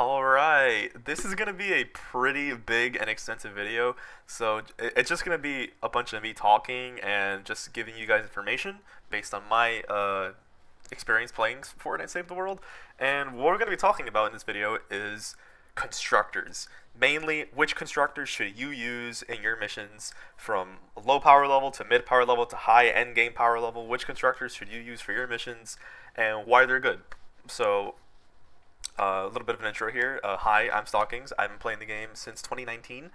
Alright, this is going to be a pretty big and extensive video, so it's just going to be a bunch of me talking and just giving you guys information based on my experience playing Fortnite Save the World. And what we're going to be talking about in this video is constructors. Mainly, which constructors should you use in your missions from low power level to mid power level to high end game power level? Which constructors should you use for your missions and why they're good? So, a little bit of an intro here. Hi, I'm Stalkings. I've been playing the game since 2019,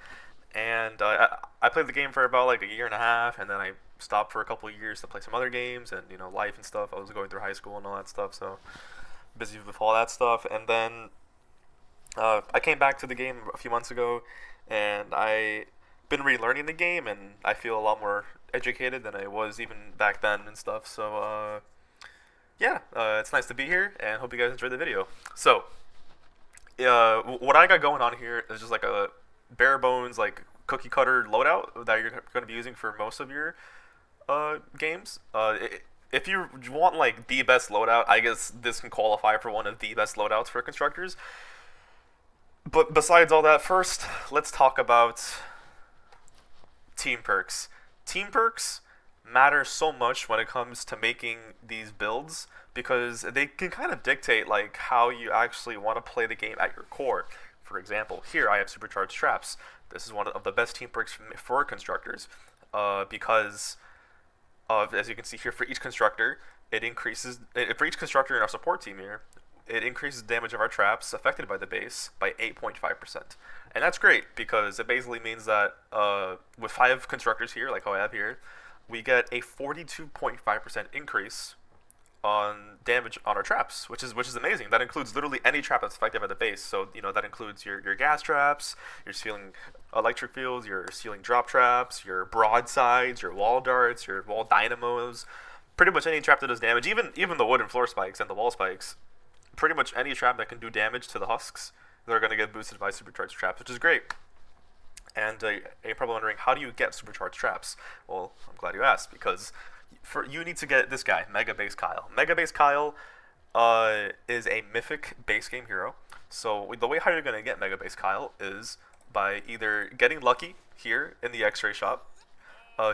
and I played the game for about like a year and a half, and then I stopped for a couple of years to play some other games, and life and stuff. I was going through high school and all that stuff, so busy with all that stuff. And then I came back to the game a few months ago, and I been relearning the game, and I feel a lot more educated than I was even back then and stuff. So yeah, it's nice to be here, and hope you guys enjoyed the video. So, what I got going on here is just like a bare bones, like cookie cutter loadout that you're going to be using for most of your games. If you want like the best loadout, I guess this can qualify for one of the best loadouts for constructors. But besides all that, first, let's talk about team perks. Team perks matter so much when it comes to making these builds because they can kind of dictate like how you actually want to play the game at your core. For example, here I have supercharged traps. This is one of the best team perks for constructors because as you can see here, for each constructor, for each constructor in our support team here, it increases the damage of our traps affected by the base by 8.5%. And that's great because it basically means that with 5 constructors here, like how I have here, we get a 42.5% increase on damage on our traps, which is amazing. That includes literally any trap that's affected by the base. So that includes your gas traps, your ceiling electric fields, your ceiling drop traps, your broadsides, your wall darts, your wall dynamos. Pretty much any trap that does damage, even the wooden floor spikes and the wall spikes. Pretty much any trap that can do damage to the husks, they're going to get boosted by supercharged traps, which is great. And you're probably wondering, how do you get supercharged traps? Well, I'm glad you asked, because you need to get this guy, Mega Base Kyle. Mega Base Kyle is a Mythic base game hero. So the way how you're going to get Mega Base Kyle is by either getting lucky here in the X-Ray shop.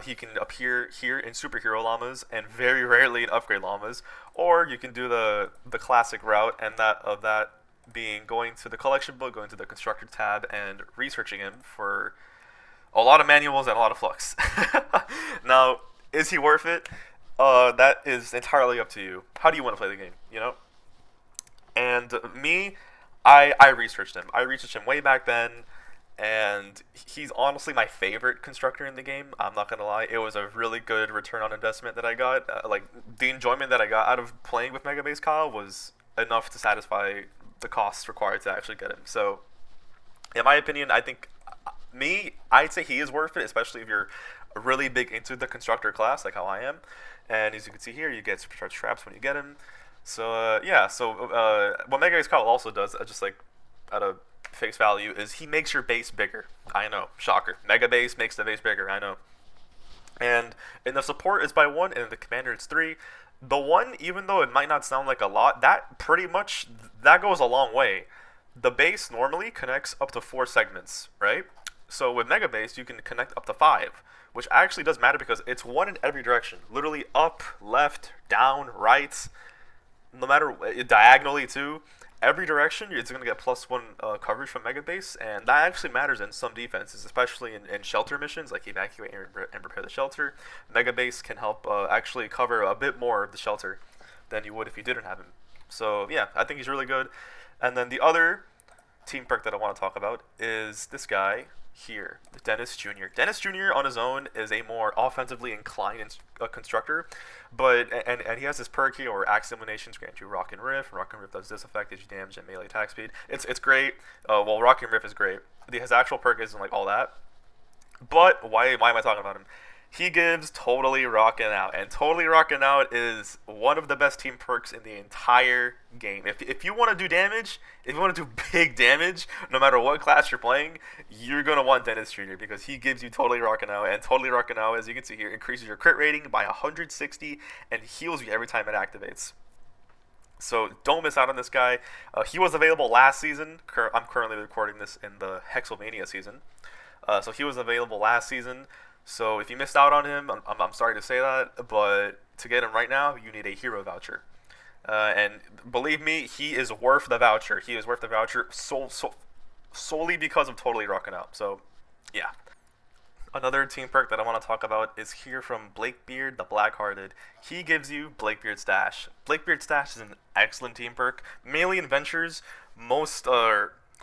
He can appear here in Superhero Llamas and very rarely in Upgrade Llamas, or you can do the classic route, and that being going to the collection book, going to the constructor tab, and researching him for a lot of manuals and a lot of flux. Now, is he worth it? That is entirely up to you. How do you want to play the game, And me, I researched him. I researched him way back then, and he's honestly my favorite constructor in the game. I'm not gonna lie, it was a really good return on investment that I got. Like, the enjoyment that I got out of playing with Mega Base Kyle was enough to satisfy the costs required to actually get him. So, in my opinion, I think I'd say he is worth it, especially if you're really big into the constructor class, like how I am. And as you can see here, you get supercharged traps when you get him. So yeah. So what Mega Base Kyle also does, just like at a face value, is he makes your base bigger. I know, shocker. Mega Base makes the base bigger. I know. And in the support is by 1, and in the commander it's 3. The 1, even though it might not sound like a lot, that goes a long way. The base normally connects up to 4 segments, right? So with Mega Base, you can connect up to 5, which actually does matter because it's 1 in every direction. Literally up, left, down, right, no matter, diagonally too. Every direction, it's going to get +1 coverage from Mega Base, and that actually matters in some defenses, especially in shelter missions, like evacuate and repair the shelter. Mega Base can help actually cover a bit more of the shelter than you would if you didn't have him. So yeah, I think he's really good. And then the other team perk that I want to talk about is this guy here, Dennis Jr. Dennis Jr. on his own is a more offensively inclined constructor, but he has this perk here where Axe Eliminations grant you Rock and Riff. Rock and Riff does this effect, gives you damage and melee attack speed. It's great. Well, Rock and Riff is great. His actual perk isn't like all that. But why am I talking about him? He gives Totally Rockin' Out, and Totally Rockin' Out is one of the best team perks in the entire game. If you want to do damage, if you want to do big damage, no matter what class you're playing, you're going to want Dennis Jr. because he gives you Totally Rockin' Out, and Totally Rockin' Out, as you can see here, increases your crit rating by 160 and heals you every time it activates. So don't miss out on this guy. He was available last season. I'm currently recording this in the Hexomania season. So he was available last season. So if you missed out on him, I'm sorry to say that, but to get him right now, you need a hero voucher. And believe me, he is worth the voucher. He is worth the voucher solely because of totally rocking out. So, yeah. Another team perk that I want to talk about is here from Blakebeard, the Blackhearted. He gives you Blakebeard Stash. Blakebeard Stash is an excellent team perk. Mainly in Ventures, a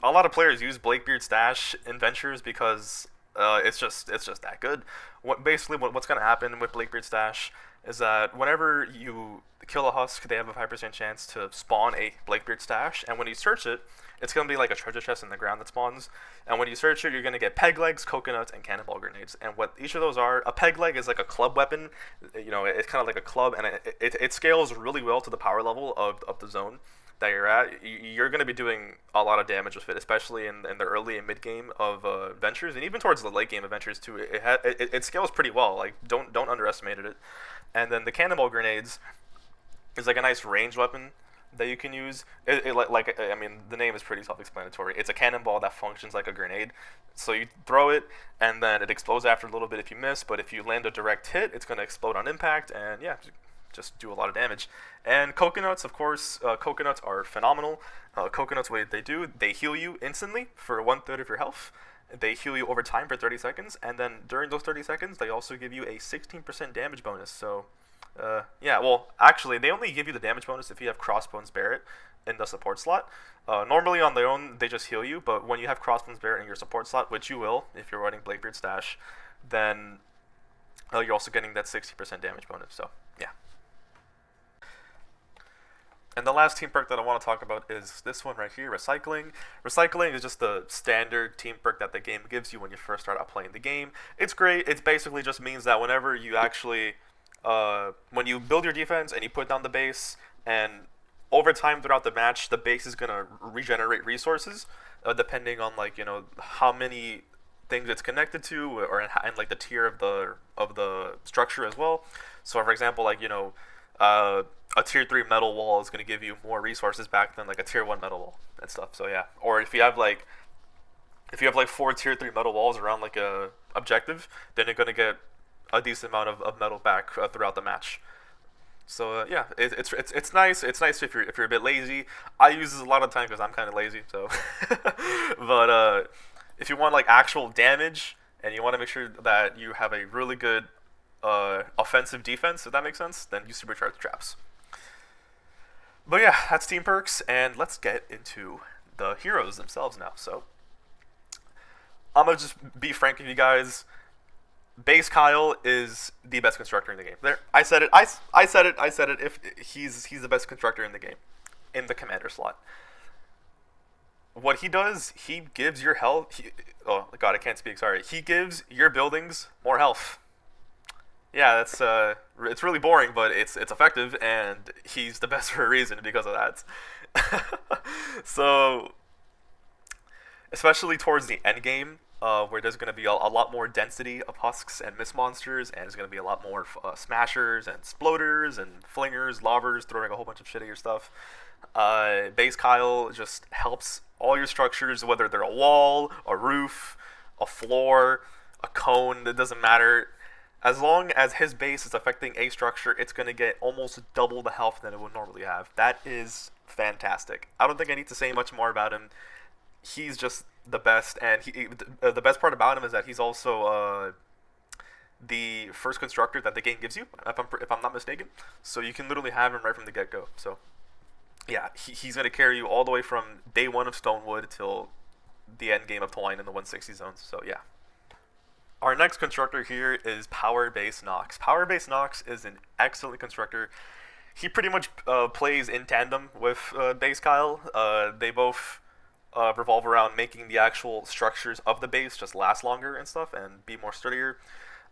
lot of players use Blakebeard Stash in Ventures because it's just that good. What's going to happen with Blakebeard Stash is that whenever you kill a husk, they have a 5% chance to spawn a Blakebeard Stash, and when you search it, it's going to be like a treasure chest in the ground that spawns. And when you search it, you're going to get peg legs, coconuts, and cannonball grenades. And what each of those are, a peg leg is like a club weapon. You know, it's kind of like a club, and it scales really well to the power level of the zone that you're at. You're going to be doing a lot of damage with it, especially in the early and mid game of Ventures, and even towards the late game of Ventures too. It scales pretty well. Like, don't underestimate it. And then the cannonball grenades is like a nice range weapon that you can use. I mean, the name is pretty self-explanatory. It's a cannonball that functions like a grenade. So you throw it, and then it explodes after a little bit if you miss, but if you land a direct hit, it's going to explode on impact, and yeah, just do a lot of damage. And coconuts, of course, coconuts are phenomenal. Coconuts, what they do, they heal you instantly for 1/3 of your health. They heal you over time for 30 seconds, and then during those 30 seconds, they also give you a 16% damage bonus. So, yeah, well, actually, they only give you the damage bonus if you have Crossbones Barrett in the support slot. Normally on their own, they just heal you, but when you have Crossbones Barrett in your support slot, which you will if you're running Blakebeard Stash, then you're also getting that 60% damage bonus. So, yeah. And the last team perk that I want to talk about is this one right here, Recycling. Recycling is just the standard team perk that the game gives you when you first start out playing the game. It's great. It basically just means that whenever you actually, when you build your defense and you put down the base, and over time throughout the match, the base is going to regenerate resources, depending on, like, you know, how many things it's connected to, or in like the tier of the structure as well. So for example, like, you know, a tier 3 metal wall is going to give you more resources back than like a tier 1 metal wall and stuff. So yeah, or if you have like 4 tier 3 metal walls around like a objective, then you're going to get a decent amount of metal back throughout the match. So yeah, it's nice. It's nice if you're a bit lazy. I use this a lot of time because I'm kind of lazy. So, but if you want like actual damage and you want to make sure that you have a really good offensive defense, if that makes sense, then use supercharged traps. But yeah, that's team perks, and let's get into the heroes themselves now. So I'm gonna just be frank with you guys. B.A.S.E Kyle is the best constructor in the game. There, I said it. I said it. I said it. If he's the best constructor in the game, in the commander slot. What he does, he gives your health. Oh God, I can't speak. Sorry. He gives your buildings more health. Yeah, that's it's really boring, but it's effective, and he's the best for a reason because of that. So, especially towards the end game, where there's going to be a lot more density of husks and mist monsters, and there's going to be a lot more smashers and sploders and flingers, lobbers, throwing a whole bunch of shit at your stuff. B.A.S.E Kyle just helps all your structures, whether they're a wall, a roof, a floor, a cone, it doesn't matter. As long as his base is affecting a structure, it's going to get almost double the health than it would normally have. That is fantastic. I don't think I need to say much more about him. He's just the best, and the best part about him is that he's also the first constructor that the game gives you, if I'm not mistaken. So you can literally have him right from the get-go. So yeah, he's going to carry you all the way from day 1 of Stonewood till the end game of Twine in the 160 zones. So yeah. Our next constructor here is Power-B.A.S.E Nox. Power-B.A.S.E Nox is an excellent constructor. He pretty much plays in tandem with B.A.S.E Kyle. They both revolve around making the actual structures of the base just last longer and stuff and be more sturdier.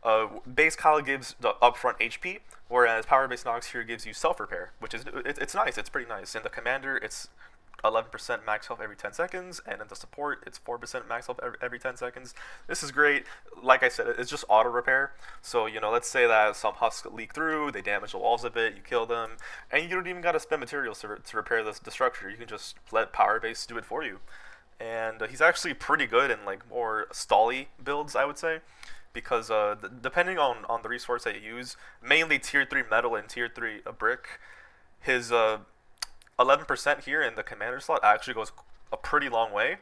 B.A.S.E Kyle gives the upfront HP, whereas Power-B.A.S.E Nox here gives you self-repair, which is it's nice. It's pretty nice. In the commander, it's 11% max health every 10 seconds, and in the support, it's 4% max health every 10 seconds. This is great. Like I said, it's just auto repair. So, let's say that some husks leak through, they damage the walls a bit, you kill them, and you don't even got to spend materials to repair the structure. You can just let Power B.A.S.E do it for you. And he's actually pretty good in like more stally builds, I would say, because depending on the resource that you use, mainly tier 3 metal and tier 3 brick, his 11% here in the commander slot actually goes a pretty long way.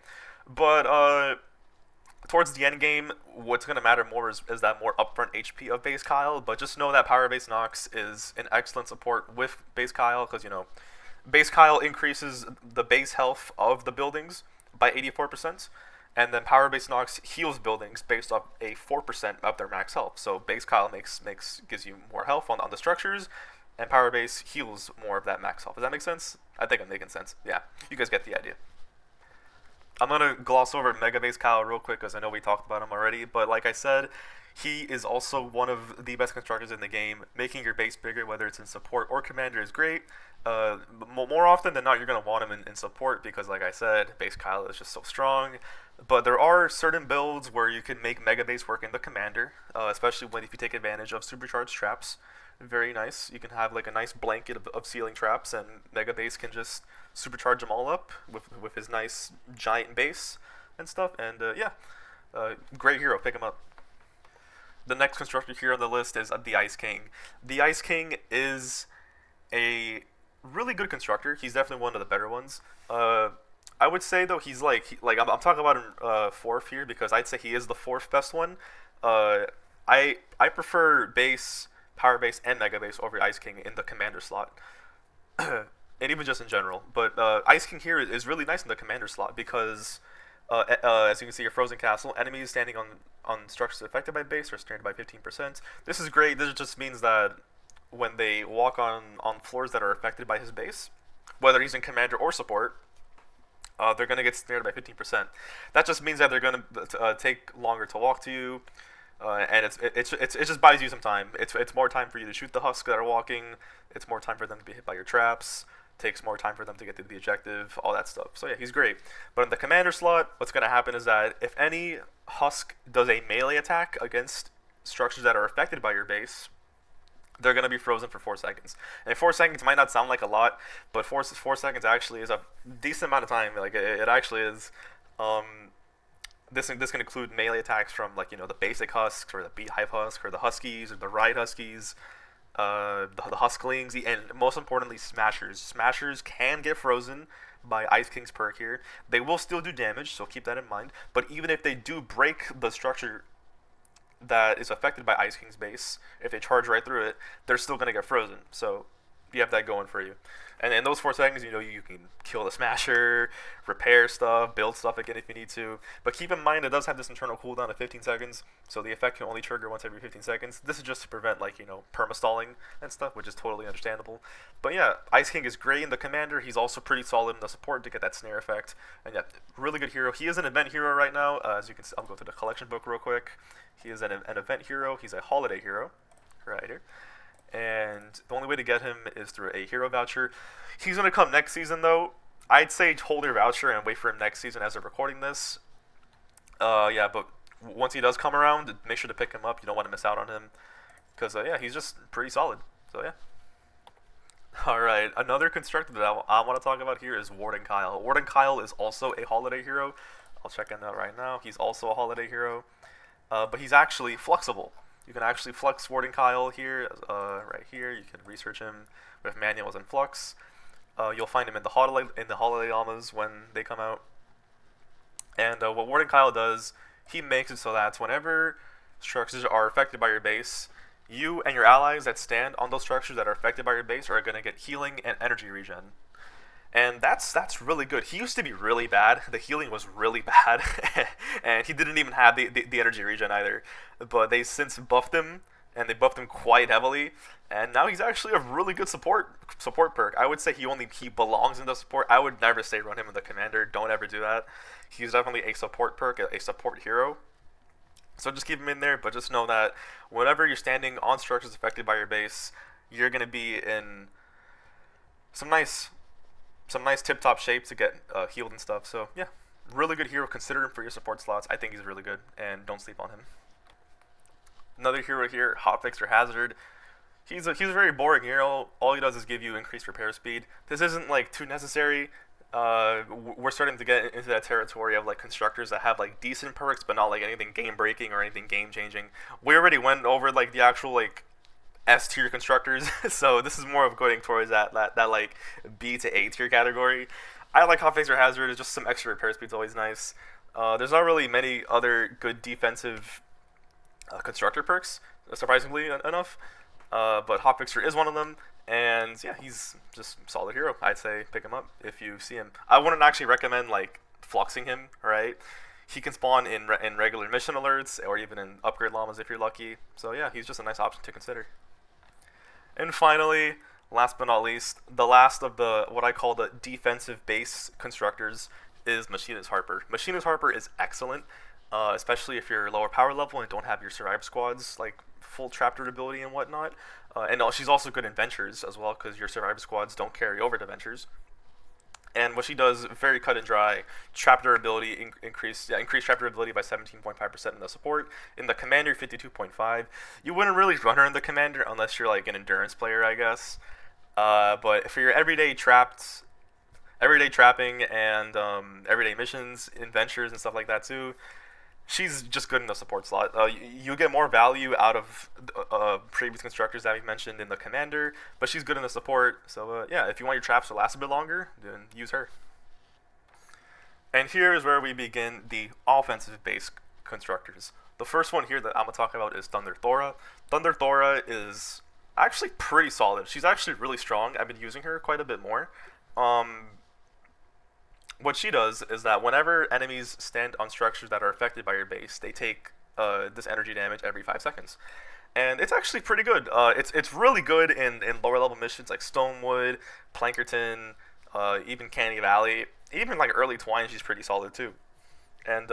But towards the end game, what's going to matter more is that more upfront HP of base Kyle. But just know that Power Base Nox is an excellent support with base Kyle, because base Kyle increases the base health of the buildings by 84%, and then Power Base Nox heals buildings based off a 4% of their max health. So base Kyle gives you more health on the structures, and Power Base heals more of that max health. Does that make sense? I think I'm making sense. Yeah, you guys get the idea. I'm going to gloss over Mega Base Kyle real quick because I know we talked about him already, but like I said, he is also one of the best constructors in the game. Making your base bigger, whether it's in support or commander, is great. More often than not, you're going to want him in support because, like I said, base Kyle is just so strong. But there are certain builds where you can make Mega Base work in the commander, especially if you take advantage of supercharged traps. Very nice. You can have like a nice blanket of ceiling traps, and Mega Base can just supercharge them all up with his nice giant base and stuff. And great hero. Pick him up. The next constructor here on the list is the Ice King. The Ice King is a really good constructor. He's definitely one of the better ones. I would say though he's I'm talking about him fourth here because I'd say he is the fourth best one. I prefer base, Power Base, and Mega Base over Ice King in the commander slot, and even just in general. But Ice King here is really nice in the commander slot because as you can see, your frozen castle, enemies standing on structures affected by base are stranded by 15%. This is great. This just means that when they walk on floors that are affected by his base, whether he's in commander or support, they're going to get snared by 15%. That just means that they're going to take longer to walk to you, and it just buys you some time. It's more time for you to shoot the husks that are walking. It's more time for them to be hit by your traps. Takes more time for them to get to the objective, all that stuff. So yeah, he's great. But in the commander slot, what's going to happen is that if any husk does a melee attack against structures that are affected by your base, they're going to be frozen for 4 seconds. And 4 seconds might not sound like a lot, but 4 seconds actually is a decent amount of time. Like it actually is. This can include melee attacks from the basic husks or the beehive husk or the huskies or the ride huskies, the husklings, and most importantly smashers. Smashers can get frozen by Ice King's perk here. They will still do damage, so keep that in mind. But even if they do break the structure that is affected by Ice King's base, if they charge right through it, they're still going to get frozen. So you have that going for you. And in those 4 seconds, you can kill the Smasher, repair stuff, build stuff again if you need to. But keep in mind, it does have this internal cooldown of 15 seconds, so the effect can only trigger once every 15 seconds. This is just to prevent, perma-stalling and stuff, which is totally understandable. But yeah, Ice King is great in the commander. He's also pretty solid in the support to get that snare effect. And yeah, really good hero. He is an event hero right now. As you can see, I'll go through the collection book real quick. He is an event hero. He's a holiday hero right here. And the only way to get him is through a hero voucher. He's going to come next season, though. I'd say hold your voucher and wait for him next season as I'm recording this. Yeah, but once he does come around, make sure to pick him up. You don't want to miss out on him. Because, yeah, he's just pretty solid. So, yeah. Alright, another constructor that I want to talk about here is Warden Kyle. Warden Kyle is also a holiday hero. I'll check him out right now. He's also a holiday hero. But he's actually flexible. You can actually flex Warden Kyle here, right here. You can research him with manuals and flux. You'll find him in the holiday llamas when they come out. And what Warden Kyle does, he makes it so that whenever structures are affected by your base, you and your allies that stand on those structures that are affected by your base are going to get healing and energy regen. And that's really good. He used to be really bad. The healing was really bad, and he didn't even have the energy regen either. But they since buffed him, and they buffed him quite heavily. And now he's actually a really good support perk. I would say he belongs in the support. I would never say run him in the commander. Don't ever do that. He's definitely a support perk, a support hero. So just keep him in there. But just know that whenever you're standing on structures affected by your base, you're gonna be in some nice some nice tip-top shape to get healed and stuff. So yeah, really good hero. Consider him for your support slots. I think he's really good, and don't sleep on him. Another hero here, Hotfix or Hazard. He's a very boring hero. All he does is give you increased repair speed. This isn't like too necessary. We're starting to get into that territory of like constructors that have like decent perks, but not like anything game breaking or anything game changing. We already went over like the actual like S tier constructors, so this is more of going towards that like B to A tier category. I like Hotfix or Hazard. It's just some extra repair speed's always nice. There's not really many other good defensive constructor perks, surprisingly enough. But Hotfixer is one of them, and yeah, he's just a solid hero. I'd say pick him up if you see him. I wouldn't actually recommend like fluxing him, right? He can spawn in regular mission alerts or even in upgrade llamas if you're lucky. So yeah, he's just a nice option to consider. And finally, last but not least, the last of the what I call the defensive base constructors is Machinist Harper. Machinist Harper is excellent, especially if you're lower power level and don't have your survive squads like full trap durability and whatnot. And she's also good in ventures as well because your survive squads don't carry over to ventures. And what she does, very cut and dry, trap durability increase trap durability by 17.5% in the support. In the commander, 52.5. You wouldn't really run her in the commander unless you're like an endurance player, I guess. But for your everyday trapping and everyday missions, adventures and stuff like that too, she's just good in the support slot. You get more value out of previous constructors that we've mentioned in the commander, but she's good in the support. So yeah, if you want your traps to last a bit longer, then use her. And here is where we begin the offensive base constructors. The first one here that I'm going to talk about is Thunder Thora. Thunder Thora is actually pretty solid. She's actually really strong. I've been using her quite a bit more. What she does is that whenever enemies stand on structures that are affected by your base, they take this energy damage every 5 seconds. And it's actually pretty good. It's really good in lower level missions like Stonewood, Plankerton, even Canny Valley. Even like early Twine, she's pretty solid too. And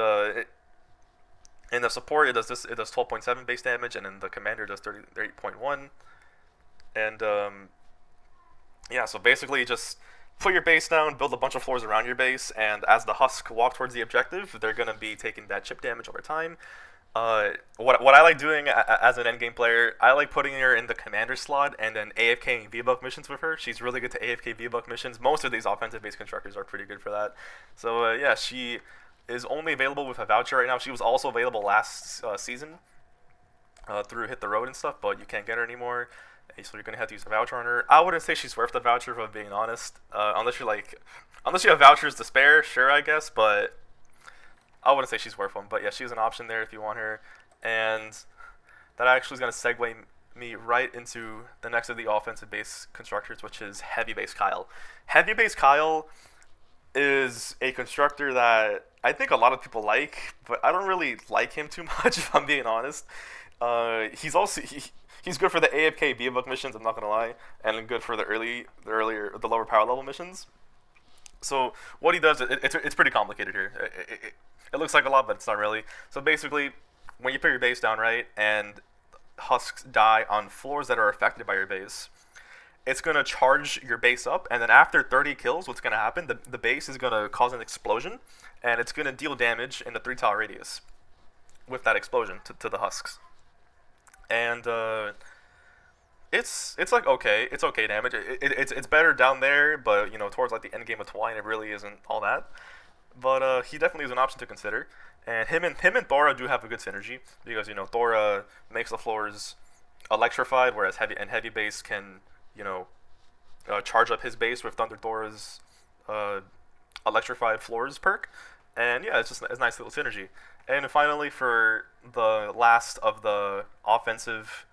in the support, it does 12.7 base damage, and in the commander, it does 38.1. And yeah, so basically just put your base down, build a bunch of floors around your base, and as the Husk walk towards the objective, they're going to be taking that chip damage over time. What I like doing as an endgame player, I like putting her in the commander slot and then AFK and V-Buck missions with her. She's really good to AFK V-Buck missions. Most of these offensive base constructors are pretty good for that. So yeah, she is only available with a voucher right now. She was also available last season through Hit the Road and stuff, but you can't get her anymore. So you're gonna have to use a voucher on her. I wouldn't say she's worth the voucher, if I'm being honest. Unless you have vouchers to spare, sure, I guess. But I wouldn't say she's worth one. But yeah, she's an option there if you want her. And that actually is gonna segue me right into the next of the offensive base constructors, which is Heavy Base Kyle. Heavy Base Kyle is a constructor that I think a lot of people like, but I don't really like him too much, if I'm being honest. He's good for the AFK V-Buck missions, I'm not gonna lie, and good for the lower power level missions. So what he does, it's pretty complicated here. It looks like a lot, but it's not really. So basically, when you put your base down, right, and husks die on floors that are affected by your base, it's gonna charge your base up, and then after 30 kills, what's gonna happen? The base is gonna cause an explosion, and it's gonna deal damage in the 3-tile radius with that explosion to the husks. And it's like it's okay damage. It's better down there, but towards like the end game of Twine, it really isn't all that. But he definitely is an option to consider. And him and Thora do have a good synergy because Thora makes the floors electrified, whereas heavy base can charge up his base with Thunder Thora's electrified floors perk. And yeah, it's just a nice little synergy. And finally, for the last of the offensive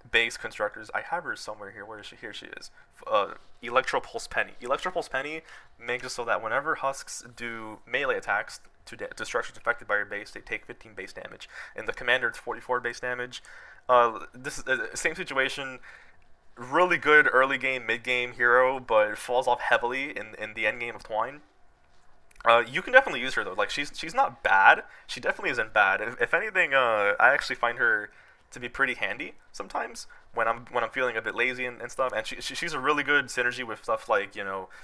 base constructors, I have her somewhere here. Where is she? Here she is. Electro Pulse Penny. Electro Pulse Penny makes it so that whenever husks do melee attacks to structures affected by your base, they take 15 base damage. In the commander, it's 44 base damage. This is the same situation. Really good early game, mid game hero, but falls off heavily in the end game of Twine. You can definitely use her though. Like she's not bad. She definitely isn't bad. If anything, I actually find her to be pretty handy sometimes when I'm feeling a bit lazy and stuff. And she's a really good synergy with stuff like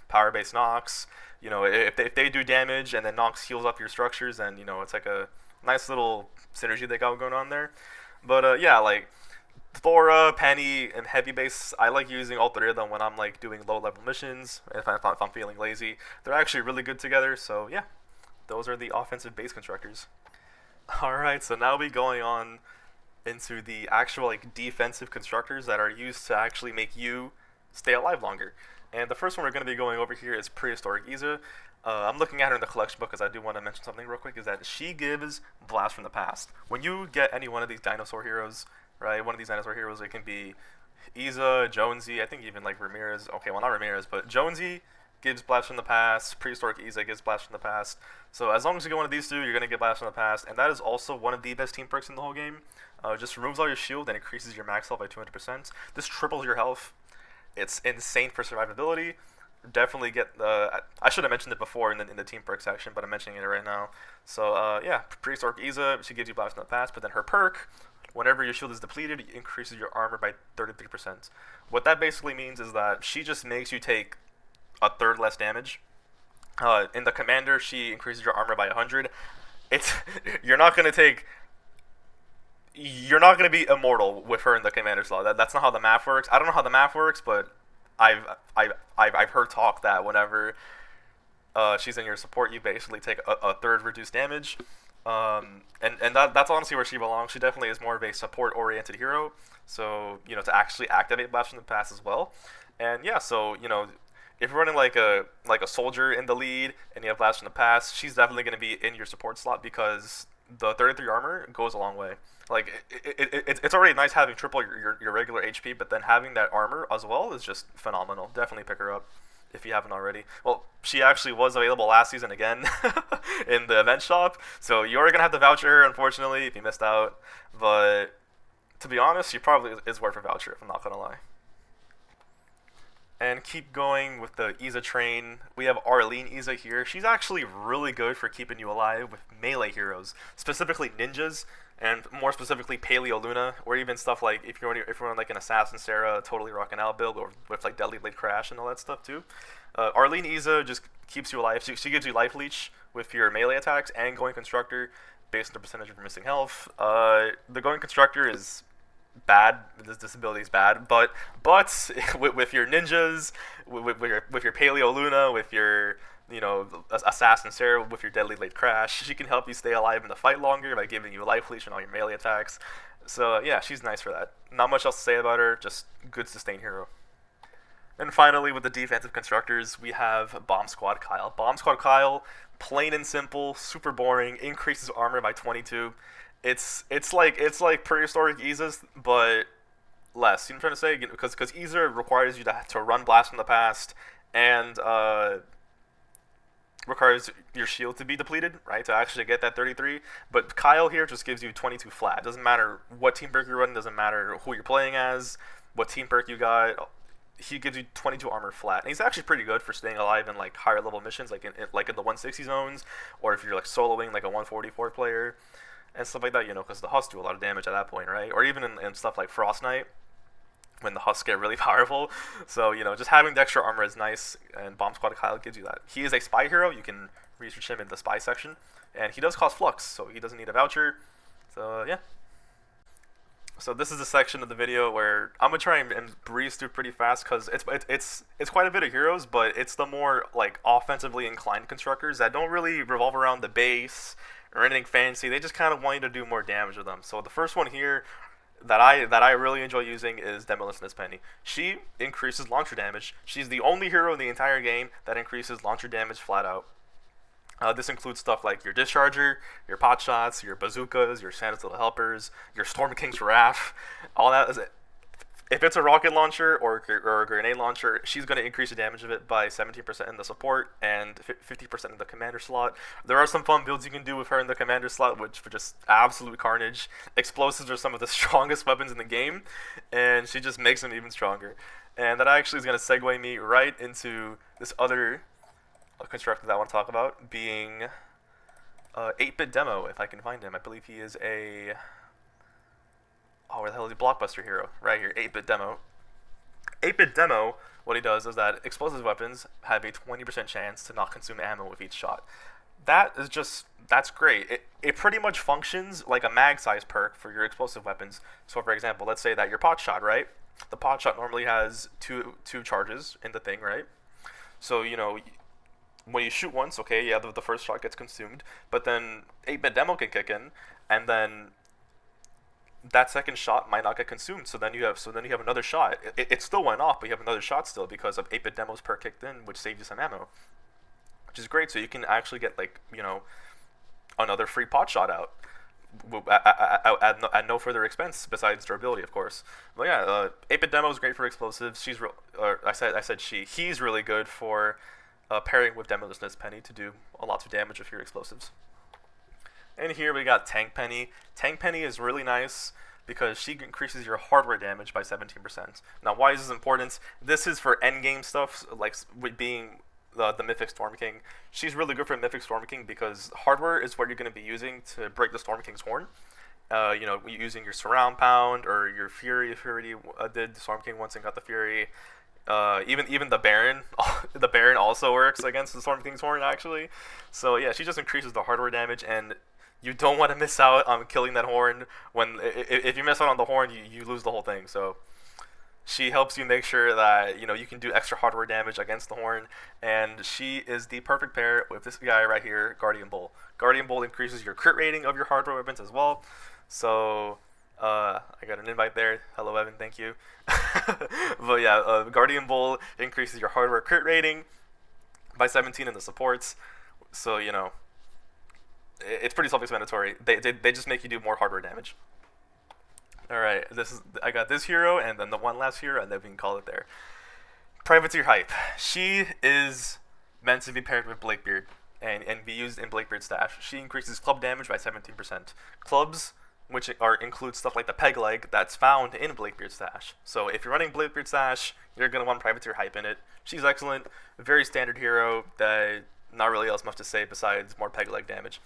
power based knocks. If they do damage and then knocks heals up your structures, and it's like a nice little synergy they got going on there. But yeah, like Thora, Penny, and Heavy Base, I like using all three of them when I'm like doing low level missions. If I'm feeling lazy, they're actually really good together. So yeah, those are the offensive base constructors. All right, so now we going on into the actual like defensive constructors that are used to actually make you stay alive longer. And the first one we're going to be going over here is Prehistoric Isa. I'm looking at her in the collection book because I do want to mention something real quick. Is that she gives Blast from the Past. When you get any one of these dinosaur heroes, right? One of these dinosaur heroes, it can be Isa, Jonesy, I think even like Ramirez. Okay, well not Ramirez, but Jonesy gives Blast from the Past. Prehistoric Isa gives Blast from the Past. So as long as you get one of these two, you're gonna get Blast from the Past, and that is also one of the best team perks in the whole game. Just removes all your shield and increases your max health by 200%. This triples your health. It's insane for survivability. Definitely get. I should have mentioned it before in the team perk section, but I'm mentioning it right now. So yeah, Prehistoric Isa, she gives you Blast from the Past, but then her perk, whenever your shield is depleted, it increases your armor by 33%. What that basically means is that she just makes you take a third less damage. In the commander, she increases your armor by 100. It's you're not gonna take. You're not gonna be immortal with her in the commander slot. That's not how the math works. I don't know how the math works, but I've heard talk that whenever she's in your support, you basically take a third reduced damage. And that's honestly where she belongs. She definitely is more of a support-oriented hero. So to actually activate Blast from the Past as well. And yeah, so if you're running like a soldier in the lead and you have Blast from the Past, she's definitely going to be in your support slot because the 33 armor goes a long way. Like it's already nice having triple your regular HP, but then having that armor as well is just phenomenal. Definitely pick her up if you haven't already. Well, she actually was available last season again in the event shop, so you're gonna have to voucher her, unfortunately, if you missed out. But to be honest, she probably is worth a voucher, if I'm not gonna lie. And keep going with the Isa train. We have Arlene Isa here. She's actually really good for keeping you alive with melee heroes, specifically ninjas, and more specifically Paleo Luna, or even stuff like if you're on like an Assassin Sarah, totally rocking out build, or with like Deadly Blade Crash and all that stuff too. Arlene Isa just keeps you alive. She gives you life leech with your melee attacks and going constructor based on the percentage of your missing health. The going constructor is bad. This disability is bad, but with your ninjas, with your Paleo Luna, with your Assassin Sarah, with your Deadly Blade Crash, she can help you stay alive in the fight longer by giving you life leech and all your melee attacks. So yeah, she's nice for that. Not much else to say about her, just good sustain hero. And finally, with the defensive constructors, we have Bomb Squad Kyle. Bomb Squad Kyle, plain and simple, super boring, increases armor by 22. It's like Prehistoric Isa's, but less. You know what I'm trying to say? Because Isa requires you to run Blast from the Past and requires your shield to be depleted, right, to actually get that 33. But Kyle here just gives you 22 flat. Doesn't matter what team perk you're running. Doesn't matter who you're playing as, what team perk you got. He gives you 22 armor flat, and he's actually pretty good for staying alive in like higher level missions, like in the 160 zones, or if you're like soloing like a 144 player and stuff like that. Because the Husks do a lot of damage at that point, right? Or even in stuff like Frost Knight, when the Husks get really powerful. So just having the extra armor is nice, and Bomb Squad Kyle gives you that. He is a spy hero. You can research him in the spy section, and he does cost flux, so he doesn't need a voucher. So yeah. So this is a section of the video where I'm gonna try and breeze through pretty fast because it's quite a bit of heroes, but it's the more like offensively inclined constructors that don't really revolve around the base or anything fancy. They just kind of want you to do more damage with them. So the first one here that I really enjoy using is Demolitionist Penny. She increases launcher damage. She's the only hero in the entire game that increases launcher damage flat out. This includes stuff like your Discharger, your Pot Shots, your Bazookas, your Santa's Little Helpers, your Storm King's Wrath. All that is it. If it's a rocket launcher or a grenade launcher, she's going to increase the damage of it by 17% in the support and 50% in the commander slot. There are some fun builds you can do with her in the commander slot, which for just absolute carnage. Explosives are some of the strongest weapons in the game, and she just makes them even stronger. And that actually is going to segue me right into this other constructor that I want to talk about, being 8-Bit Demo, if I can find him. I believe he is a Oh, where the hell is the Blockbuster hero? Right here, 8-bit demo. 8-bit demo, what he does is that explosive weapons have a 20% chance to not consume ammo with each shot. That's great. It pretty much functions like a mag size perk for your explosive weapons. So for example, let's say that your pot shot, right? The pot shot normally has two charges in the thing, right? So, when you shoot once, okay, yeah, the first shot gets consumed, but then 8-bit demo can kick in, and then that second shot might not get consumed. So then you have another shot. It still went off, but you have another shot still because of 8-bit demos per kicked in, which saves you some ammo, which is great. So you can actually get like another free pot shot out at no further expense besides durability, of course. But yeah, 8-bit demo is great for explosives. He's really good for pairing with Demolessness Penny to do a lot of damage with your explosives. And here we got Tank Penny. Tank Penny is really nice because she increases your hardware damage by 17%. Now, why is this important? This is for endgame stuff, like with being the Mythic Storm King. She's really good for Mythic Storm King because hardware is what you're going to be using to break the Storm King's horn. Using your Surround Pound or your Fury. Fury did the Storm King once and got the Fury. Even the Baron, the Baron also works against the Storm King's horn actually. So yeah, she just increases the hardware damage, and you don't want to miss out on killing that horn. If you miss out on the horn, you lose the whole thing. So she helps you make sure that you can do extra hardware damage against the horn, and she is the perfect pair with this guy right here, Guardian Bull. Guardian Bull increases your crit rating of your hardware weapons as well. So I got an invite there. Hello, Evan. Thank you. But yeah, Guardian Bull increases your hardware crit rating by 17 in the supports. So it's pretty self-explanatory. They just make you do more hardware damage. All right, I got this hero, and then the one last hero, and then we can call it there. Privateer Hype. She is meant to be paired with Blakebeard and be used in Blakebeard's stash. She increases club damage by 17%. Clubs, which include stuff like the peg leg that's found in Blakebeard's stash. So if you're running Blakebeard's stash, you're going to want Privateer Hype in it. She's excellent, a very standard hero that not really else much to say besides more peg leg damage.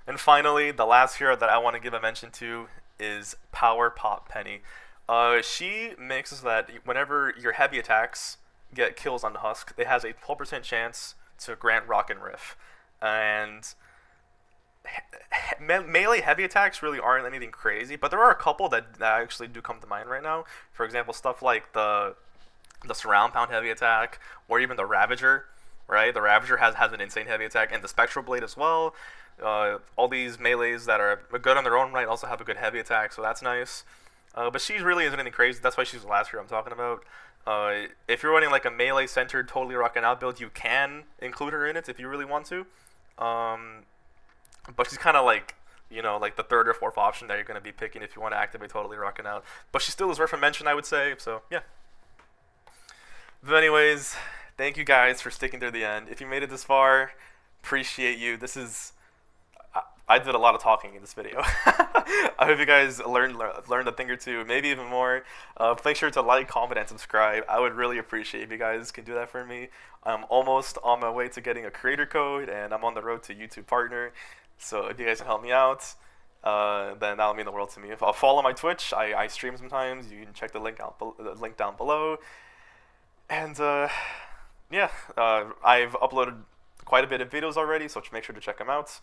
And finally, the last hero that I want to give a mention to is Power Pop Penny. She makes it so that whenever your heavy attacks get kills on the Husk, it has a 12% chance to grant Rock and Riff. And melee heavy attacks really aren't anything crazy, but there are a couple that actually do come to mind right now. For example, stuff like the Surround Pound heavy attack, or even the Ravager, right? The Ravager has an insane heavy attack, and the Spectral Blade as well. All these melees that are good on their own right also have a good heavy attack, so that's nice. But she really isn't anything crazy. That's why she's the last hero I'm talking about. If you're running like a melee-centered, totally rocking out build, you can include her in it if you really want to. But she's kind of like, like the third or fourth option that you're going to be picking if you want to activate totally rocking out. But she still is worth a mention, I would say. So yeah. But anyways, thank you guys for sticking through the end. If you made it this far, appreciate you. I did a lot of talking in this video. I hope you guys learned a thing or two, maybe even more. Make sure to like, comment, and subscribe. I would really appreciate if you guys can do that for me. I'm almost on my way to getting a creator code, and I'm on the road to YouTube partner. So if you guys can help me out, then that'll mean the world to me. If I'll follow my Twitch, I stream sometimes. You can check the link down below. And I've uploaded quite a bit of videos already, so make sure to check them out.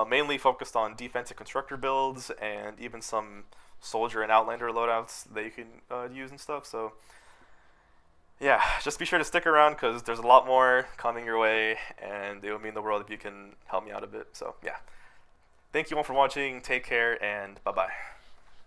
Mainly focused on defensive constructor builds and even some soldier and outlander loadouts that you can use and stuff. So yeah, just be sure to stick around because there's a lot more coming your way, and it would mean the world if you can help me out a bit. So yeah, thank you all for watching. Take care, and bye-bye.